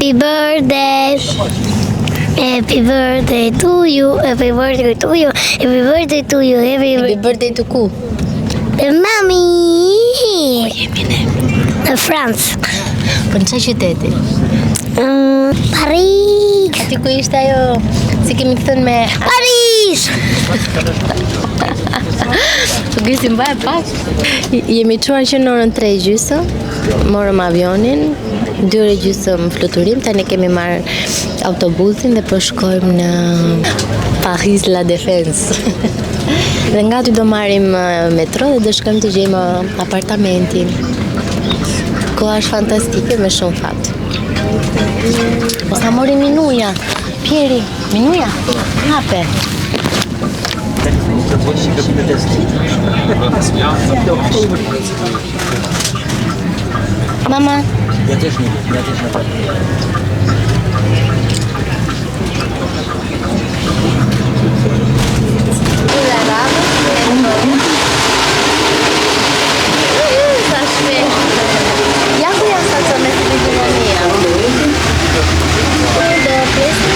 Happy birthday. Happy birthday to you. Happy birthday to you. Happy birthday to you. Happy birthday to ku? Te mami. Jemi ne. Në Francë. Po në çfarë qyteti? Paris. Aty ku ishte ajo, si kemi thënë me Paris. Po gjisi mbaj pak. Jemi çuar që në orën 3:30, morëm avionin, 2:30 fluturim, tani kemi marrë autobusin dhe po shkojmë në Paris La Défense. Dhe nga aty do marrim metro dhe do shkojmë të gjejmë apartamentin. Koha është fantastike me shumë fat. Po sa mori Minuja? Pieri, Minuja? Hape. Mama. Ja też nie wiem. Jaku janë stacionet të ekonomia? Do presim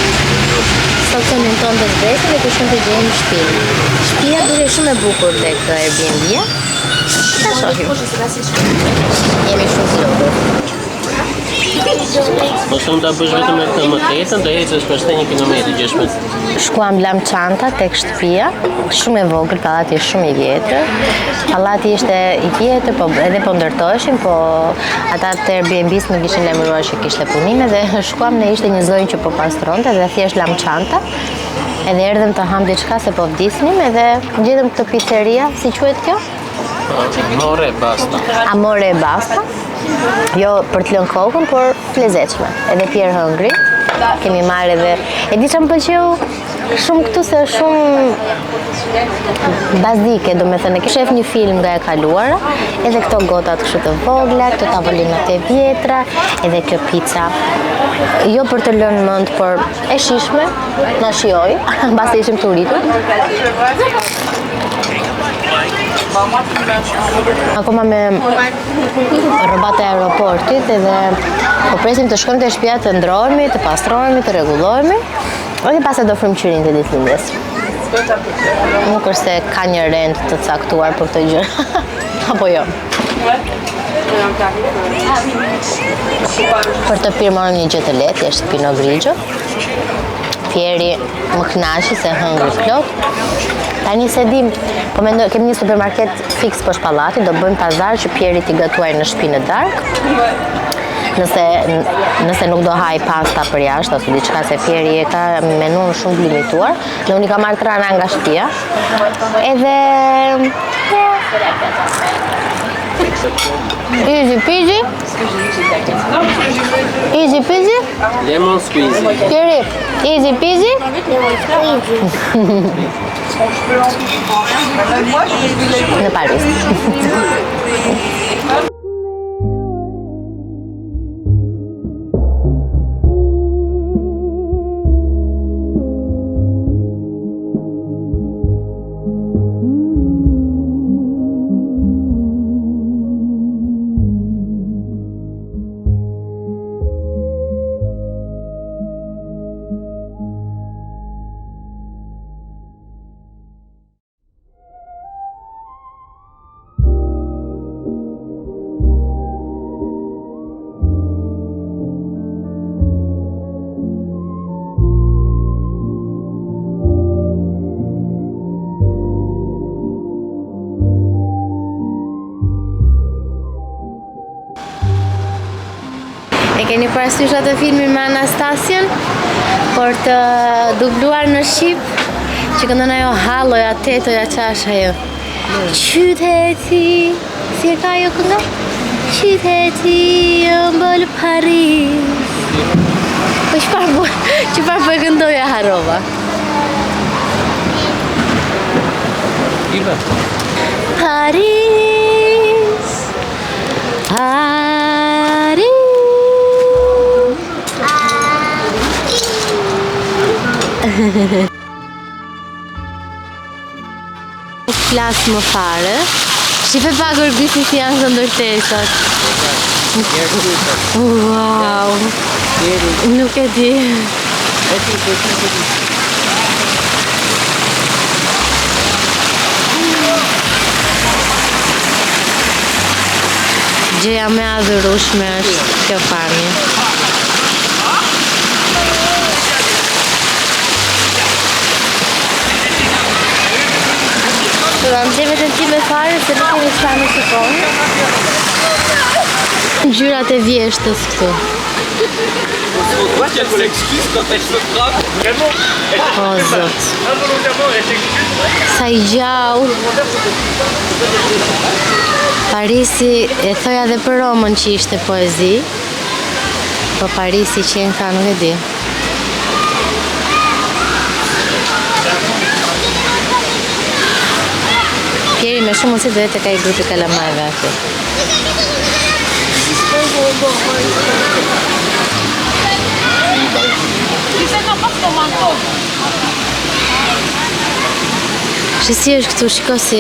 stacionin tonë të zbresë dhe kështën të gjejmë shtëpinë. Shtëpia duke shumë e bukur tek Airbnb-a. Ta shohim. Jemi shumë të lodhur. Po shumë ta bësh vetëm me këtë mëtetën, do ecësh për 1 kilometër 16. Shkuam lam çanta tek shtëpia, shumë e vogël, pallati është shumë i vjetër. Pallati ishte i vjetër, po edhe po ndërtoheshin, po ata të Airbnb-s nuk ishin lajmëruar se kishte punime dhe shkuam ne ishte një zonjë që po pastronte dhe thjesht lam çanta. Edhe erdhëm të ham diçka se po vdisnim edhe gjetëm këtë pizzeria, si quhet kjo? Amore basta. Amore basta. Jo për të lënë kokën, por të lezetshme. Edhe Pierre hëngri. Kemi marrë edhe e di çfarë më pëlqeu shumë këtu se është shumë bazike, domethënë e shef një film nga e kaluara, edhe këto gotat kështu të vogla, këto tavolinat e vjetra, edhe kjo pica. Jo për të lënë mend, por e shishme, na shijoj, mbasi ishim të uritur. Akoma me rrobat e aeroportit edhe po presim të shkojmë te shtëpia të ndrohemi, të pastrohemi, të rregullohemi. Edhe pastaj do frymqyrin të ditëlindjes. Nuk është se ka një rend të caktuar për këtë gjë. Apo jo. Për të pirë morëm një gjë të lehtë, është Pinot Grigio. Pieri më kënaqi se hëngri plot. Tani se dim, po mendoj, kemi një supermarket fiks poshtë pallatit, do bëjmë pazar që Pieri t'i gatuaj në shtëpinë e darkë. Nëse nuk do haj pasta për jashtë ose diçka se Pieri e ka menun shumë limituar, dhe unë i kam marrë trana nga shtëpia. Edhe easy peasy. Easy peasy. Lemon squeezy. Pieri, easy peasy. Në Paris. E keni parasysh atë filmin me Anastasion, por të dubluar në shqip, që këndon ajo halloja, tetoja, qash ajo. Qyteti, si e ka ajo kënga? Qyteti ëmbël Paris. Po çfarë po e këndoja harova? Paris. Flas më fare. Shife pak orgësi si janë të ndërtesat. Wow. Nuk e di. Gjëja më e adhurueshme është kjo pamje. Do ta nxjerr vetëm ti me fare se nuk kemi sa në shikon. Ngjyrat e vjeshtës këtu. O zot. Sa I gjallë. Parisi, e thoja dhe për Romën që ishte poezi, po Parisi që në ka nuk e di. Pjeri me shumë mundësi do jetë ka I grupi kalamajve aty. Që si është këtu, shiko si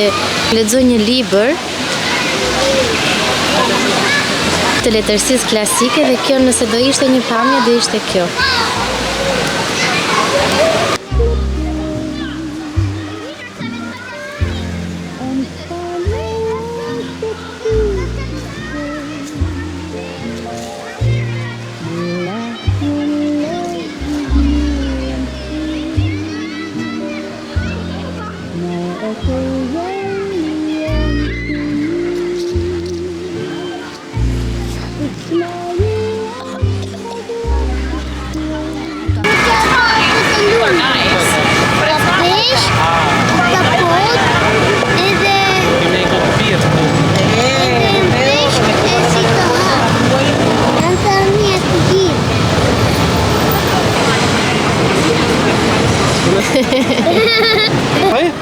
lexoj një libër të letërsisë klasike dhe kjo nëse do ishte një pamje do ishte kjo.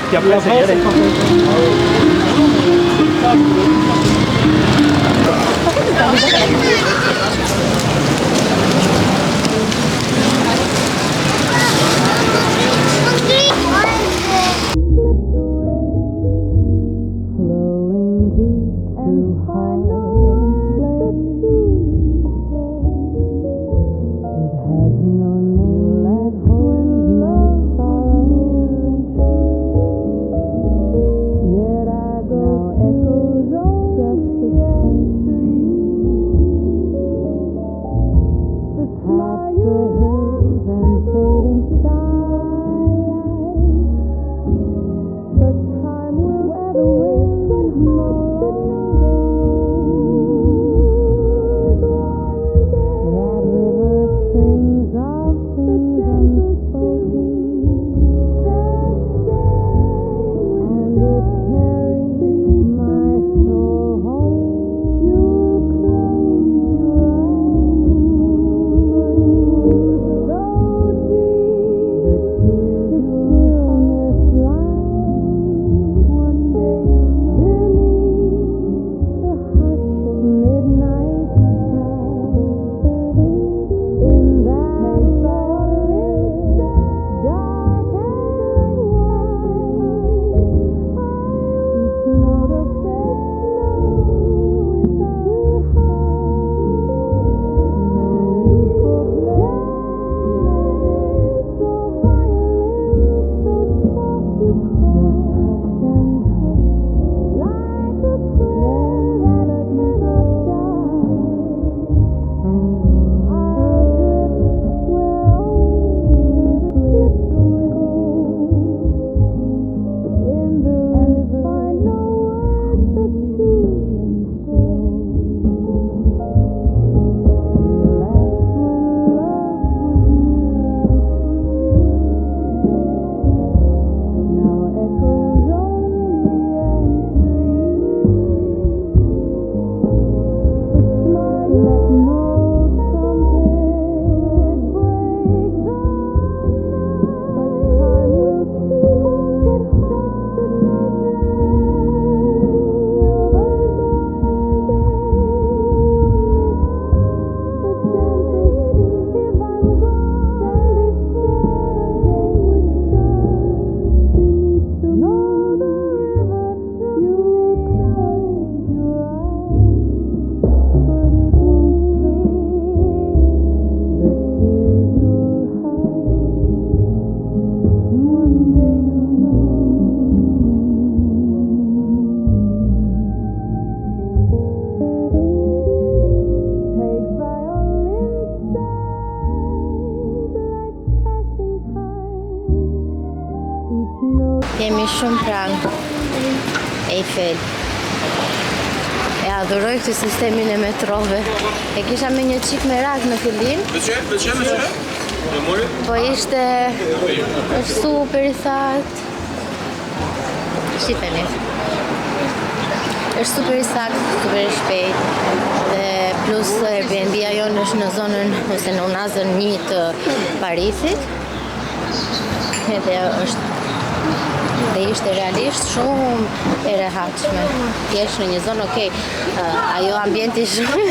Ja, shumë pranë. Eiffel. E adhuroj këtë sistemin e metrove. E kisha me një qik merak në fillim. Po është super i thatë. Shqipeni. Është super i saktë, super i shpejt. Dhe plus Airbnb-a jonë është në zonën ose në unazën 1 të Parisit. Edhe ishte realisht shumë e rehatshme. T'jesh në një zonë, okej, ajo ambienti shumë.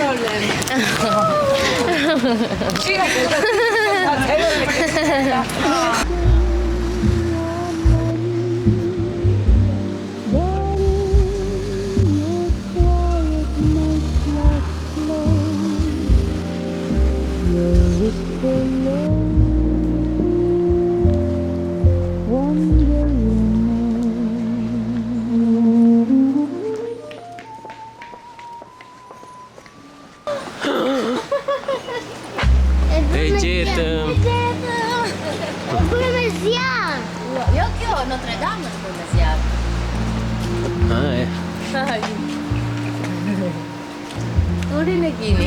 Jo kjo, Notre Dame është për me zjarë. Turin e kini.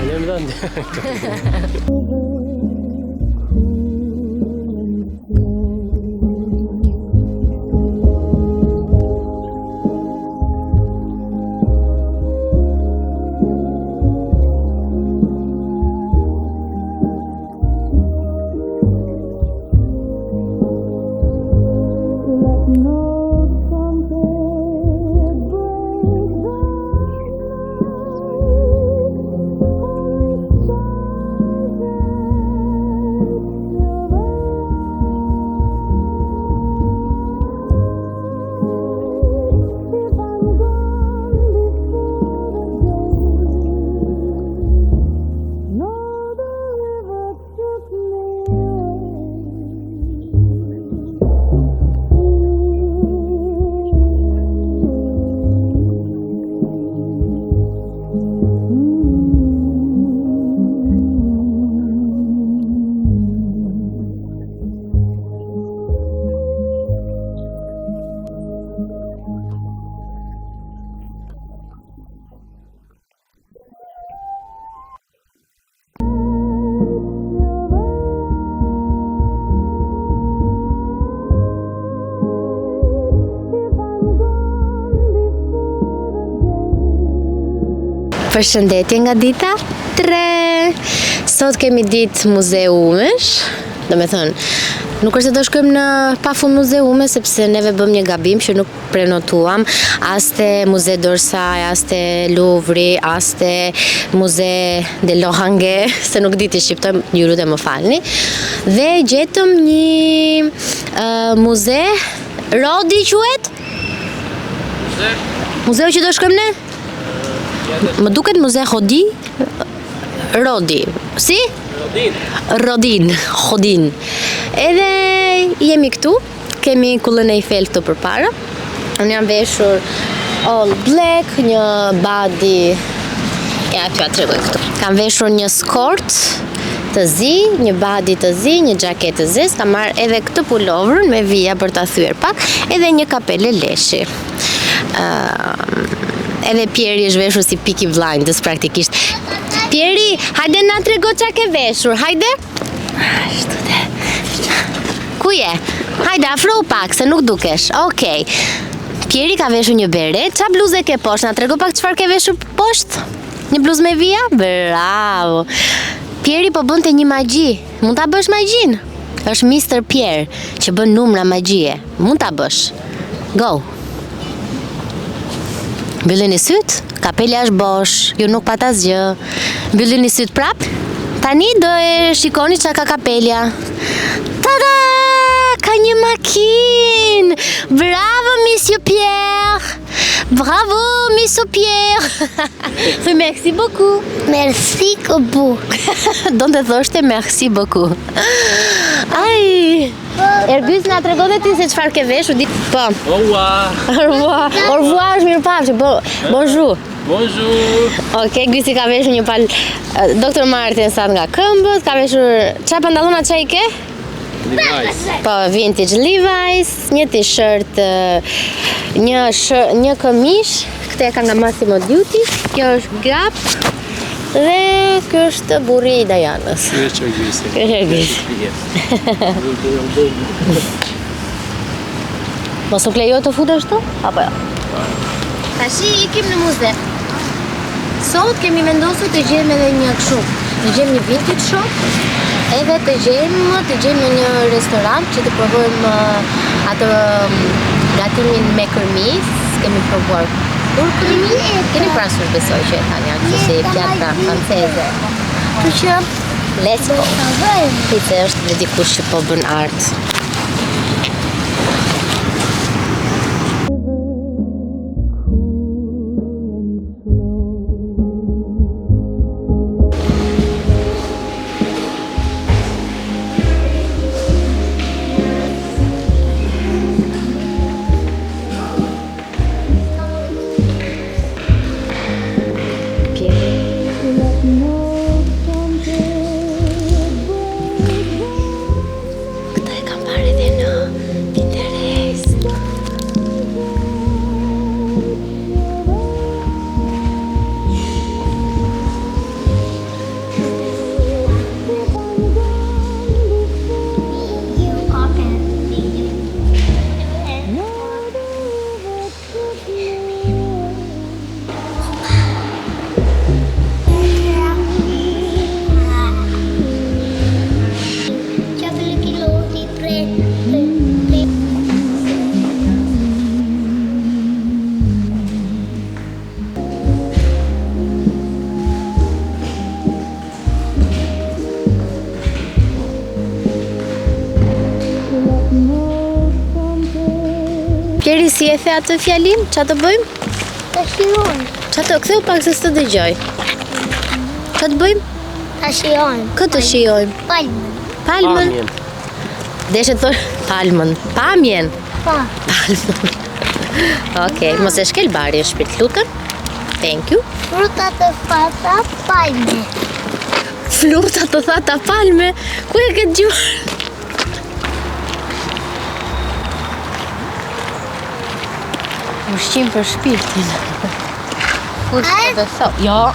Përshëndetje nga dita 3. Sot kemi ditë muzeumesh, do me thënë, nuk është se do shkojmë në pafund muzeume, sepse neve bëm një gabim që nuk prenotuam, as te Muze d'Orsay, as te Louvre, as te Muze de Lohange, se nuk di të shqiptojmë, ju lutem më falni, dhe gjetëm një muze, Rodi quhet? Muzeu që do shkojmë ne? Më duket Muze Rodi? Si? Rodin. Edhe jemi këtu, kemi kullën e Eiffel këtu përpara. Unë jam veshur all black, një body, ja t'ja tregoj këtu. Kam veshur një skort të zi, një body të zi, një xhaketë të zi, kam marrë edhe këtë pulovrën me vija për ta thyer pak, edhe një kapele leshi. Edhe Pieri është veshur si Peaky Blinders praktikisht. Pieri, hajde na trego çka ke veshur, hajde. Ashtu dhe. Ku je? Hajde, afro pak, se nuk dukesh. Okej. Pieri ka veshur një beret, qa bluze ke poshtë? Na trego pak çfarë ke veshur poshtë? Një bluzë me vija? Bravo. Pieri po bënte një magji. Mund ta bësh magjin? Është Mr. Pierre që bën numra magjie. Mund ta bësh. Go. Mbyllini syt, kapelja është bosh, ju nuk pat asgjë. Mbyllini syt prap. Tani do e shikoni çka ka kapelja. Tada! Ka një makinë! Bravo, Monsieur Pierre! Bravo, Monsieur Pierre! Thuj merci beaucoup. Merci beaucoup. Do të thoshte merci beaucoup. Ai! Ergys na tregon ti se çfarë ke veshur ditë. Po. Au revoir. Au revoir, mirupafshim. Bonjour. Bonjour. Okej, Gysi ka veshur një Dr. Martin sa nga këmbët, ka veshur çfarë pantallona çai ke? Levi's. Po, vintage Levi's, një t-shirt, një këmish, këtë e kam nga Massimo Dutti, kjo është Gap, dhe kjo është burri i Dajanës. Ky është Çergjisi. Kjo është Çergjisi. Mos u lejo të futesh këtu? Apo jo? Tashi ikim në muze. Sot kemi vendosur të gjejmë edhe një kështu, të gjejmë një vintage shop, edhe të gjejmë në një restoran që të provojmë atë gatimin me kërmis, kemi provuar kur kërmi, keni parasysh besoj që e tani atë si pjata franceze. Kështu që let's go. Pizza është dhe dikush që po bën art. Pjeri, si e the atë fjalim? Qa të bëjmë? Ta shijojmë. Qa të ktheu pak se s'të dëgjoj. Qa të bëjmë? Ta shijojmë. Këtë të shijojmë? Palmën. Palmën? Deshe të thosh palmën. Pamjen? Pa. Palmën. Okej, mos e shkel bari, shpirt, lutem. Thank you. Fruta të thata palme. Fruta të thata palme? Ku e ke gjuar? Ushqim për shpirtin. Kush të thot? Jo.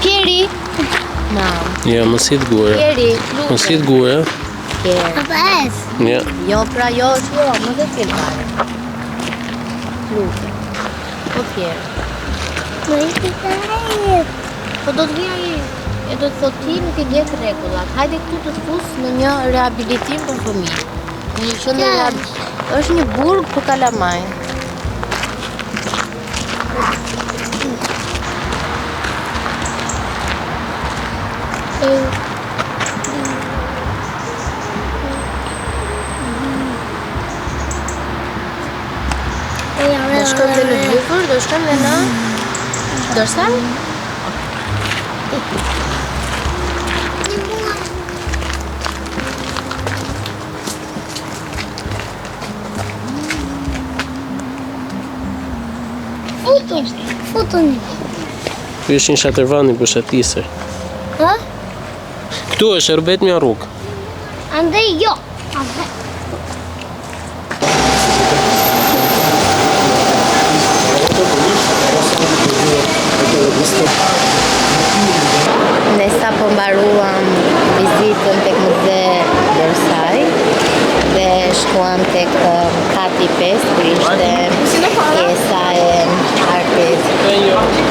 Pjeri. Mam. Jo, mos hit gura. Pjeri, Mos hit gura. Pjeri. Papes. Jo. Jo, pra jo, mos e fil fare. Lutem. Po Pjeri. Më ishte të rejt. Po do të vija i. E do të thot ti nuk i djek rregullat. Hajde këtu të fus në një rehabilitim për fëmijë. Një qendër është një burg për kalamaj. Do shkojmë dhe në Djupër, do shkojmë dhe në Dorsan? Futuni. Ky është një shatërvani për shatisër. Ha? Këtu është rrubet mja rrugë. Ande jo. Ande. Ne sa po mbaruam vizitën tek muze Dorsaj dhe shkuam tek kati 5, kur ishte pjesa e artit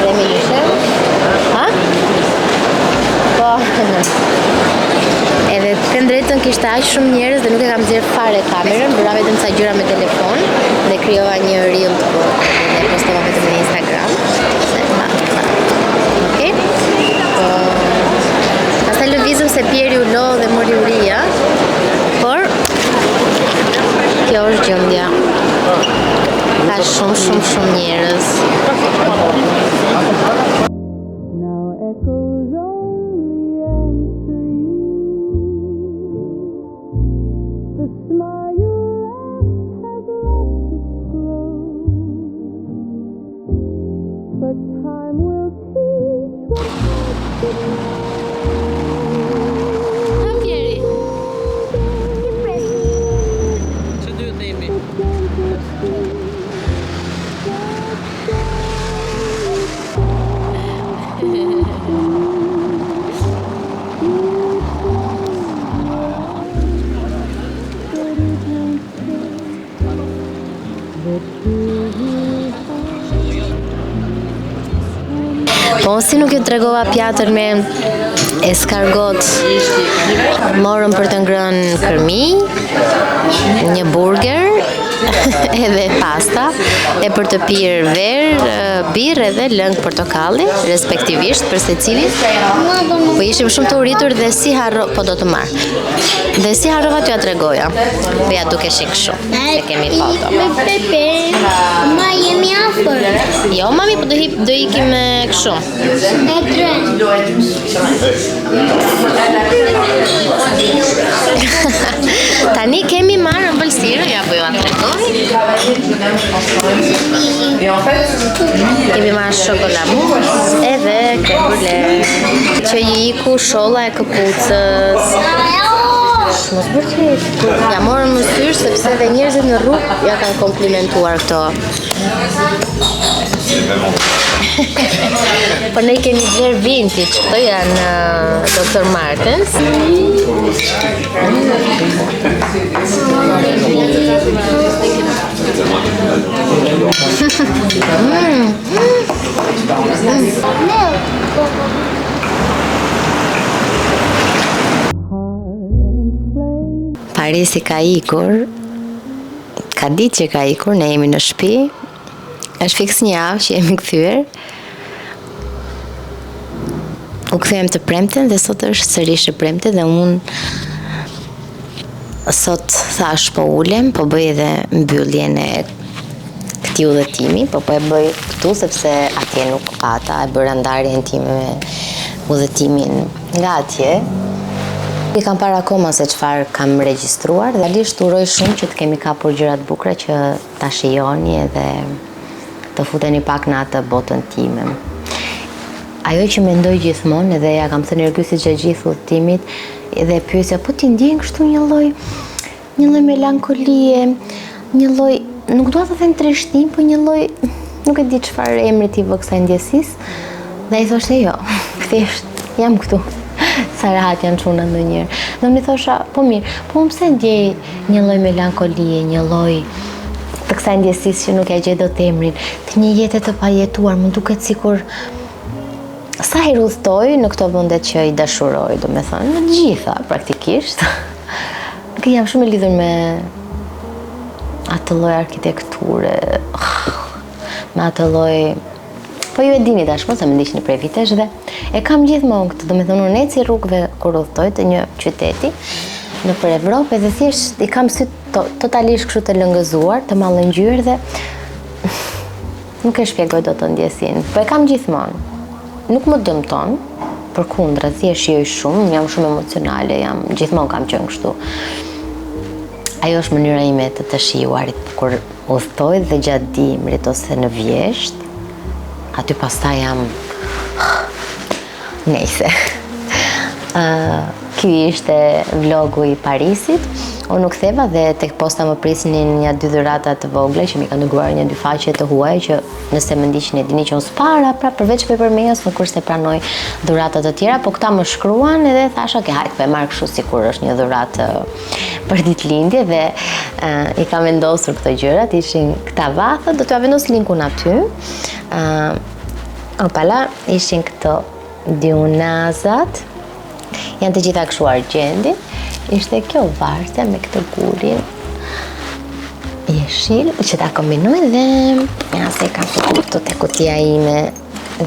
Reminishe. Ha? Po. Edhe të drejtën kishte aq shumë njerëz dhe nuk e kam nxjerr fare kamerën, bëra vetëm sa gjëra me telefon dhe krijova një reel të bukur dhe postova vetëm në Instagram. Okej? Pastaj lëvizëm se Pjeri u lo dhe mori uria, por kjo është gjendja. Ka shumë njerëz. si nuk ju tregova pjatën me eskargot. Morëm për të ngrënë kërmi, një burger, edhe pasta, e për të pirë birë edhe lëng portokalli, respektivisht për secilit. Po ishim shumë të uritur dhe po do të marr. Dhe si harrova t'ja tregoja. Po ja dukeshin kështu, se kemi foto. Ma jemi afër. Jo, mami, po do ikim kështu. E tren. Tani kemi marrë ëmbëlsirë, ja po ju tregoj. Kemi marrë shokolamuz edhe crème brûlée. Që i iku sholla e këpucës. Mos vërtet. Ja morën më syr sepse edhe njerëzit në rrugë ja kanë komplimentuar këto. Po ne kemi vlerë vintage, këto janë Dr. Martens. Parisi ka ikur, ka ditë që ka ikur, ne jemi në shtëpi. Është fiks një javë që jemi kthyer. U kthyem të premten dhe sot është sërish e premte dhe unë sot thash po ulem, po bëj edhe mbylljen e këtij udhëtimi, po e bëj këtu sepse atje nuk pata, e bëra ndarjen time me udhëtimin nga atje. I kam parë akoma se çfarë kam regjistruar dhe realisht uroj shumë që të kemi kapur gjëra të bukura që ta shijoni edhe të futeni pak në atë botën time. Ajo që mendoj gjithmonë edhe ja kam thënë Ergysit gjatë gjithë udhëtimit edhe pyesja, po ti ndjen kështu një lloj melankolie, një lloj, nuk dua të them trishtim, po një lloj, nuk e di çfarë emri ti vë kësaj ndjesisë. Dhe ai thoshte jo, thjesht jam këtu. Sa rahat janë çuna ndonjëherë. Dhe unë thosha, po mirë, po pse ndjej një lloj melankolie, një lloj të kësaj ndjesisë që nuk e gjej dot emrin, të një jete të pajetuar, më duket sikur sa herë udhtoj në këto vende që i dashuroj, domethënë, në të gjitha praktikisht. Nuk jam shumë e lidhur me atë lloj arkitekture, me atë lloj. Po ju e dini tashmë se më ndiqni prej vitesh dhe e kam gjithmonë këtë, domethënë unë eci rrugëve kur udhtoj të një qyteti nëpër Evropë dhe thjesht i kam sy totalisht kështu të lëngëzuar, të mallëngjyer dhe nuk e shpjegoj dot të ndjesinë. Po e kam gjithmonë. Nuk më dëmton, përkundra, thjesht shijoj shumë, jam shumë emocionale, gjithmonë kam qenë kështu. Ajo është mënyra ime të shijuarit kur udhtoj dhe gjatë dimrit ose në vjesht. Aty pastaj jam nejse. Ky ishte vlogu i Parisit. Unë nuk theva dhe tek posta më prisnin një 2 dhurata të vogla që mi kanë dërguar një 2 faqe të huaja që nëse më ndiqni e dini që unë s'para, pra përveç pepermenjës nuk kurse pranoj dhurata të tjera, po këta më shkruan edhe thash, okay, hajt, po e marr kështu sikur është një dhuratë për ditëlindje dhe i kam vendosur këto gjërat, ishin këta vatha, do t'ja vendos linkun aty. Opala, ishin këto diunazat, janë të gjitha kështu argjendi. Ishte kjo varse me këtë gurin jeshil që ta kombinoj dhe ja se ka këtu te kutia ime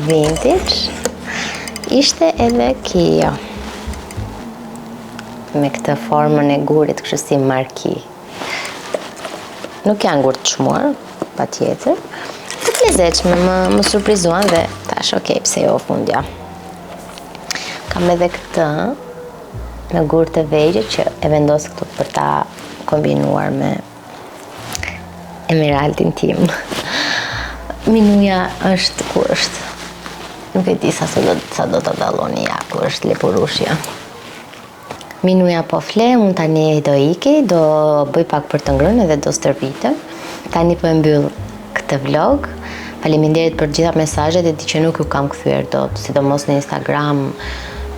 vintage. Ishte edhe kjo me këtë formën e gurit kështu si marki. Nuk janë gur të çmuar, patjetër. Të lezetshme, më surprizuan dhe tash okay, pse jo fundja. Kam edhe këtë në gur të vegjë që e vendos këtu për ta kombinuar me emeraldin tim. Minuja është ku është. Nuk e di sa do të dalloni ja ku është lepurushja. Minuja po fle, unë tani do iki, do bëj pak për të ngrënë edhe do stërvitem. Tani po e mbyll këtë vlog. Faleminderit për gjitha mesazhet e di që nuk ju kam kthyer dot, sidomos në Instagram.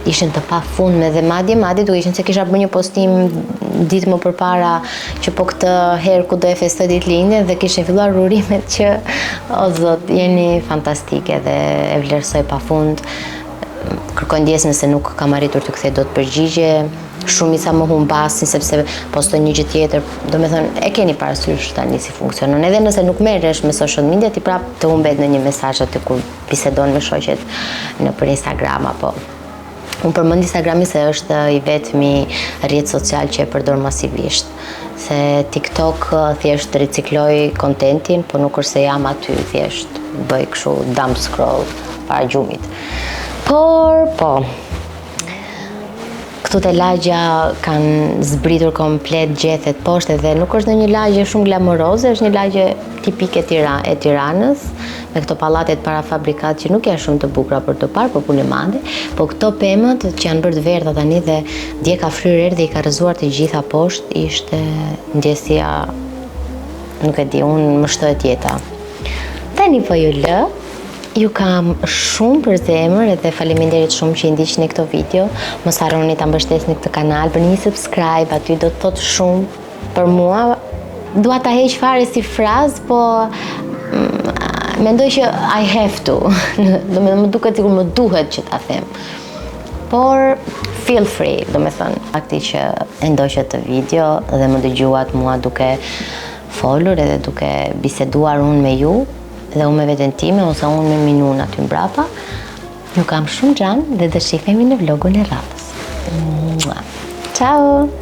ishin të pafundme dhe madje duke qenë se kisha bërë një postim ditë më përpara që po këtë herë ku do e festoj ditëlindjen dhe kishin filluar urimet që o zot, jeni fantastike dhe e vlerësoj pafund. Kërkoj ndjes nëse nuk kam arritur të kthej dot përgjigje. Shumica më humbasin sepse postoj një gjë tjetër. Domethënë e keni parasysh tani si funksionon. Edhe nëse nuk merresh me social media, ti prap të humbet në një mesazh aty kur bisedon me shoqet nëpër Instagram apo. Unë përmend Instagramin se është i vetmi rrjet social që e përdor masivisht. Se TikTok thjesht ricikloj kontentin, po nuk është se jam aty, thjesht bëj kështu dump scroll para gjumit. Por, po, këtu te lagja kanë zbritur komplet gjethet poshtë dhe nuk është një lagje shumë glamoroze, është një lagje tipike e Tiranës, me këto pallatet parafabrikat që nuk janë shumë të bukura për të parë, por punë madhe, po këto pemët që janë bërë të verdha tani dhe dje ka fryrë erë dhe i ka rrëzuar të gjitha poshtë, ishte ndjesia, nuk e di, unë më shtohet jeta. Tani po ju lë. Ju kam shumë për zemër edhe faleminderit shumë që i ndiqni këto video. Mos harroni ta mbështesni këtë kanal, bëni një subscribe, aty do të thotë shumë për mua. Dua ta heq fare si frazë, po mendoj që I have to. Më duket sikur më duhet që ta them. Por feel free, fakti që e ndoqët të video dhe më dëgjuat mua duke folur edhe duke biseduar unë me ju. Dhe unë me veten time ose unë me Minun aty mbrapa. Ju kam shumë xhan dhe do shihemi në vlogun e radhës. Ciao!